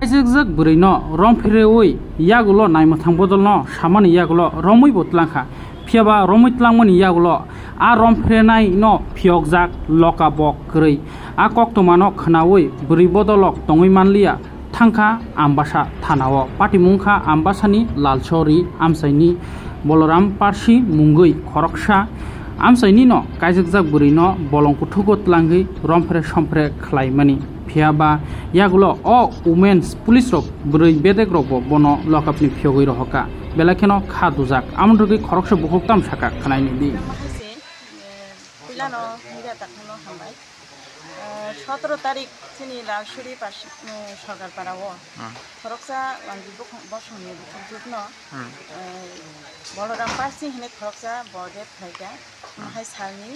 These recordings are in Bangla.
Kaijak buri no romphreui yagulo naimthang bodol no samani yagulo romui botlangkha phiaba romui tlangmani yagulo a romphenai no phiokjak loka bok krei a koktoma khnaui buri bodolok tongui manlia thangkha ambasa thanao patimungkha ambasani lalchori amsaini boloram parsi mungui khoroksa amsaini no kaijak buri no bolongku thugo tlangui rompre sompre khlaimani phiaba yagulo o women's police rok buri bedek rok bono lokapni phiogui rohaka belakeno khadujak amrugui khoroksa bukoktam saka khanaini di pilano hinga takno hambai 17 তারিখ চিনি লালসুরি পাশ সরকার পাড়াও খরকসা লাঞ্জি বসংনি বুকজুকনো বলরাম পার্সি হিনে খরকসা বর্ডে ফাইকা মাহাই সালনি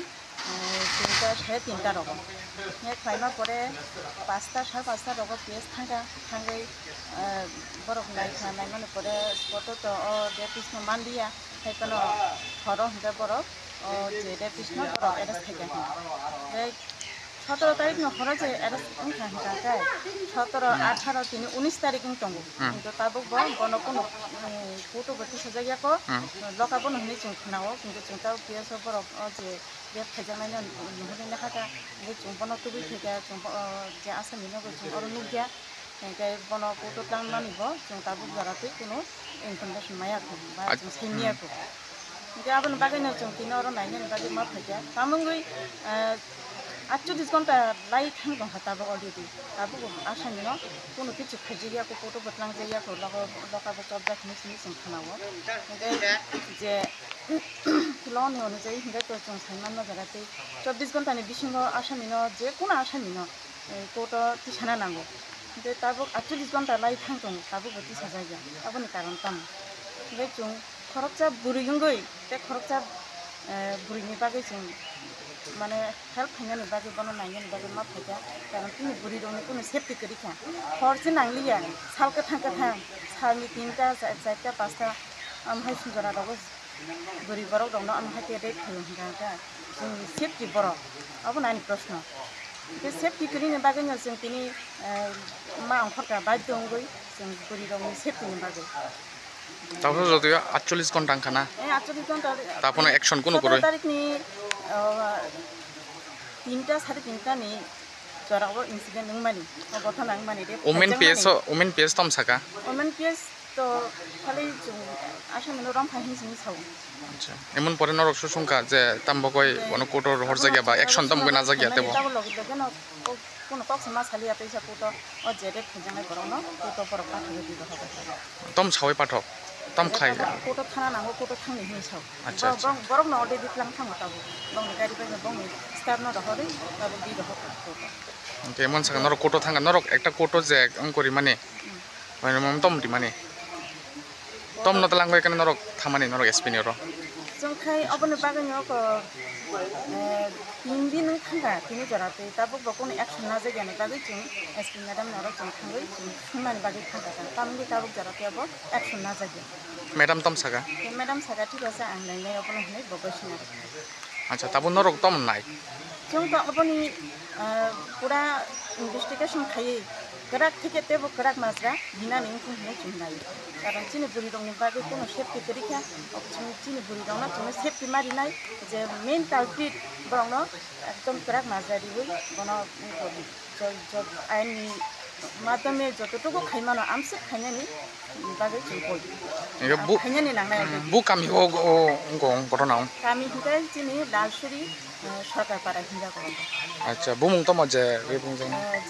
3টা 3:30 রকম হে ফাইমা পরে 5টা 5:30 রকম পিএস থাঙ্গাই বরফ নাই খানাই মানে পরে স্পট তো ও দে কৃষ্ণ মান্দিয়া হাইপানো খর হিন্দা বরফ ও যে দে কৃষ্ণ বরফ এটা থাইকা হে 17 তারিখ নহর যে এটা সংখ্যা হিসাবে 17 18 3 19 তারিখ দঙ্গো কিন্তু তাবুক বন কোনো ফটো গতি সজাইয়াক লকাবো নহনি চুংখনাও কিন্তু চুংতাও পিএস বরফ যে বে ফাইজানাই নহনি নাখাকা যে চুংবন তুবি থেকে যে আসামি নগো চুং অর নুগিয়া তাই বন ফটো টাং মানিব চুং তাবুক জরাতে কোনো ইনফরমেশন মায়াকো বা চুং সাইনিয়াকো কিন্তু আবন বাগাইনো চুং তিন অর নাইনে বাগै मा ফাইয়া তামুঙ্গই 48 ঘন্টা লাইট থাং দं হাতাবো অলরেডি তাবো আসামি ন কোনো কিছু খাজিয়া কো ফটো বটলাং যাইয়া কো লকাবো জব জাখনি সিন খানাও যে লনি অনুযায়ী হিন্দা তো চং সাইমান ন জাগাতে 24 ঘন্টানি বিসিঙ্গ আসামি ন যে কোন আসামি ন কোটো তিসানা নাঙ্গো যে তাবো 48 ঘন্টা লাইট থাং দं তাবো গতি সাজাইয়া আবনি কারণ তাম যে চং খরকচা বুরিগঙ্গই তে খরকচা বুরিনি বাগै চং মানে হেল্প খাইনানি বাগै বন নাইনানি বাগै मा फाइजा कारण तिनि बुरि दंनि कोनो सेफ्टी करिखा हरसे नांलिया सालका थां सालनि 3टा 4टा 5टा आमहाय सुजरा दगो बुरि बरक दंनो आमहाय टेडे खायो हिंगा जों सेफ्टी बरक अब नानि प्रश्न बे सेफ्टी करिनि बागै जों तिनि मा अंखरका बाय दंगै जों बुरि दंनि सेफ्टीनि बागै তারপর যদি 48 ঘন্টা খানা 48 ঘন্টা তারপর অ্যাকশন কোন করে তারিখনি 3টা 3:30 নি জরাবো ইনসিডেন্ট নংমানি গঠন নংমানি রে ওমেন পিএস তম সাকা ওমেন পিএস তো খালি আসামি রম ফাইহিন সিং সাউ আচ্ছা এমন পরে নরক সুসংকা যে তামবকই কোন কোটর হর জায়গা বা অ্যাকশন তমগৈ না জায়গা তেব তাবো লগে লগে ন কোন কক সমা সালিয়া পয়সা কোটো ও জেডে খজানাই করন কোটো পর পাঠে দি হবে তম ছাওই পাঠক তম খাই কোটো থানা নাঙ্গো কোটো থাংনি হি সাউ আচ্ছা বরক ন অডে দিতলাম থাং তাবো বং গাড়ি পাই বং স্টাফ ন দহরে তাবো দি দহ কোটো কেমন সাকা নরক কোটো থাঙ্গা নরক একটা কোটো যে অঙ্করি মানে মানে মম তম দি মানে তম নতলাং গয় কানে নরক থামানি নরক এসপিনি র जोंखाय अबन बागानियाव को 3 दिन थांगा तिनि जराते ताबो बकोन एक्शन ना जायगानि बागै जों एसपी मैडम नरो जों थांगै सुनानि बागै थांगा तामनि ताबो जराते अब एक्शन ना जायगा मैडम तम सागा ठीक আছে आं लायनाय अबन हनै बगसिना अच्छा ताबो नरक तम नाय जों तो अबनि पूरा इन्वेस्टिगेशन खायै गराक থেকে তেব গরাক মাসরা বিনা নিংকুম হনে চুনাই কারণ চিনি বুড়ি রংনি বাগে কোনো সেফটি করিখা চিনি বুড়ি রংনা তুমি সেফটি মারি নাই যে মেইন কালপ্রিট বরং একদম গরাক মাসরারি হই বন জব আইনি মাধ্যমে যতটুকু খাইমানো আমসে খাইনানি বাগে চুকই খাইনানি নাংনাই বু কামি ও গং ঘটনাও কামি হিতাই চিনি লালসুরি সরকার পাড়া হিন্দা করন আচ্ছা বুমুং তম যে বুমুং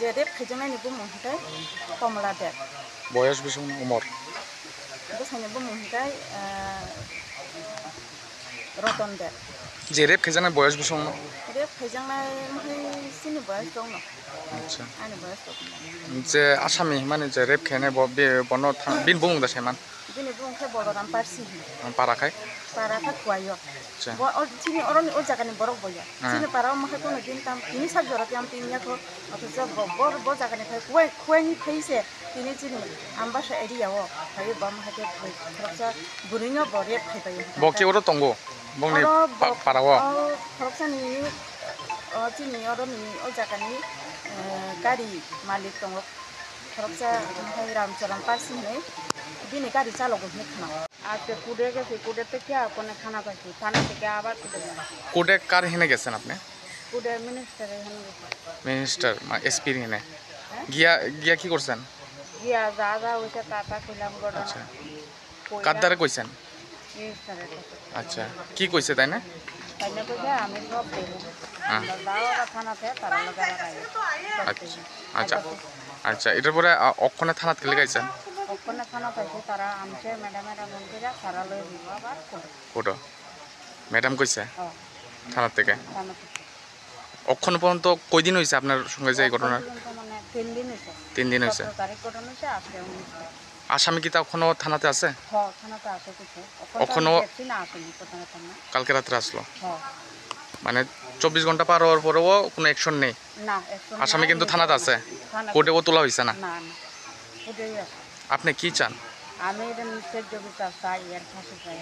যে রেপ খাইজানাইনি বুমুং হিতাই কমলা দে বয়স বিসং উমর বসাইনি বুমুং হিতাই রতন দে যে রেপ খাইজানাই বয়স বিসং রেপ খাইজানাই মহে সিনি বয়স দং আচ্ছা আনি বয়স দং যে আসামি মানে যে রেপ খাইনাই বন বিন বুমুং দা সাইমান बिनि बुंखे बलराम पारसि पाराखाय खुवायो चिनि अरनि ओ जागानि बरक बया चिनि पाराव मखे कोनो दिन ताम तिनि साब जराति आम तिनियाखो अथस बर जागानि फाय खुवायनि फैसे तिनि चिनि आम्बासा एरियाव फाय बम हाते खरसा बुरिनो बरे फायबायो बके ओरो तंगो बंनि पाराव खरसानि चिनि अरनि ओ जागानि गाड़ी मालिक दङ खरबसा ओमफ्राय रामचरण पार्सी होनै दिनै गारि चालकखौ होनो खाना আজকে কুড়ে গেছি কুড়েতে কি আপনি খানা পাইছি থানা থেকে আবার কুড়ে গেলাম কোডে কার হেনে গেছেন আপনি কুড়ে মিনিস্টার এখানে গেছি মিনিস্টার এসপি হেনে গিয়া গিয়া কি করছেন গিয়া যা যা হয়েছে তা কইলাম ঘটনা আচ্ছা কার দ্বারা কইছেন মিনিস্টারের কাছে আচ্ছা কি কইছে তাই না তাই না কইছে আমি সব দেবো হ্যাঁ যাওয়া থানাতে তারা লাগাবার আচ্ছা আচ্ছা আচ্ছা এটার পরে অক্ষণে থানাতে লেগাইছেন ওখানে থানা পাইছি তারা আমছে ম্যাডামেরা মন করে তারা লয়ে দিব আবার কোটো ম্যাডাম কইছে হ্যাঁ থানা থেকে থানা থেকে অক্ষণ পর্যন্ত কয়দিন হয়েছে আপনার সঙ্গে যে এই ঘটনা মানে 3 দিন হয়েছে 3 দিন হয়েছে 17 তারিখ ঘটনা হয়েছে আজকে 19 আসামি কি তখনো থানাতে আছে হ্যাঁ থানাতে আছে কিছু এখনো দেখছি না আসেনি প্রথমে থানা কালকে রাত্রে আসলো হ্যাঁ মানে 24 ঘন্টা পার হওয়ার পরেও কোনো অ্যাকশন নেই না আসামি কিন্তু থানাতে আছে থানা কোর্টেও তোলা হয়েছে না না না ওটাই আছে আপনি কি চান আমি এটা নিশ্চয় জবিতা চাই এর ফাঁসি চাই